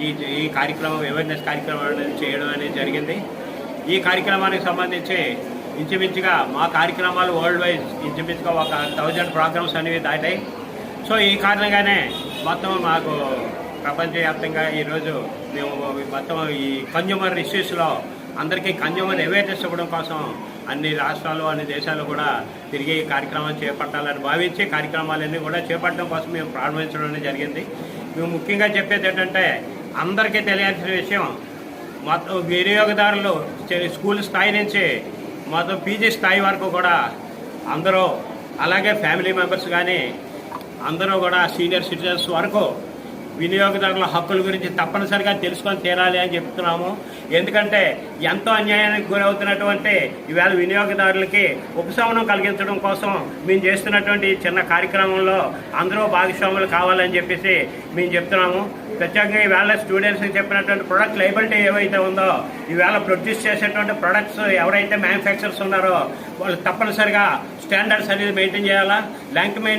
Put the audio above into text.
ఈ ఈ కార్యక్రమం అవేర్నెస్ కార్యక్రమం అనేది చేయడం అనేది జరిగింది. ఈ కార్యక్రమానికి సంబంధించి ఇంచుమించుగా మా కార్యక్రమాలు వరల్డ్ వైజ్ ఇంచుమించుగా ఒక 1000 ప్రోగ్రామ్స్ అనేవి దాటాయి. సో ఈ కారణంగానే మొత్తం మాకు ప్రపంచవ్యాప్తంగా ఈరోజు మేము మొత్తం ఈ కన్జ్యూమర్ ఇష్యూస్లో అందరికీ కన్జ్యూమర్ అవేర్నెస్ ఇవ్వడం కోసం అన్ని రాష్ట్రాలు అన్ని దేశాలు కూడా తిరిగి ఈ కార్యక్రమాలు చేపట్టాలని భావించి కార్యక్రమాలన్నీ కూడా చేపట్టడం కోసం మేము ప్రారంభించడం జరిగింది. మేము ముఖ్యంగా చెప్పేది ఏంటంటే అందరికీ తెలియాల్సిన విషయం, మొత్తం వినియోగదారులు స్కూల్ స్థాయి నుంచి మొత్తం పీజీ స్థాయి వరకు కూడా అందరూ, అలాగే ఫ్యామిలీ మెంబర్స్ కానీ అందరూ కూడా సీనియర్ సిటిజన్స్ వరకు వినియోగదారుల హక్కుల గురించి తప్పనిసరిగా తెలుసుకొని తీరాలి అని చెప్తున్నాము. ఎందుకంటే ఎంతో అన్యాయానికి గురవుతున్నటువంటి ఈవేళ వినియోగదారులకి ఉపశమనం కలిగించడం కోసం మేము చేస్తున్నటువంటి చిన్న కార్యక్రమంలో అందరూ భాగస్వాములు కావాలని చెప్పేసి మేము చెప్తున్నాము. ప్రత్యేకంగా ఈవేళ స్టూడెంట్స్కి చెప్పినటువంటి ప్రొడక్ట్ లైబిలిటీ ఏవైతే ఉందో, ఈవేళ ప్రొడ్యూస్ చేసేటువంటి ప్రొడక్ట్స్ ఎవరైతే మ్యానుఫ్యాక్చరర్స్ ఉన్నారో వాళ్ళు తప్పనిసరిగా స్టాండర్డ్స్ అనేది మెయింటైన్ చేయాలా. ల్యాంక్ మెయింటైన్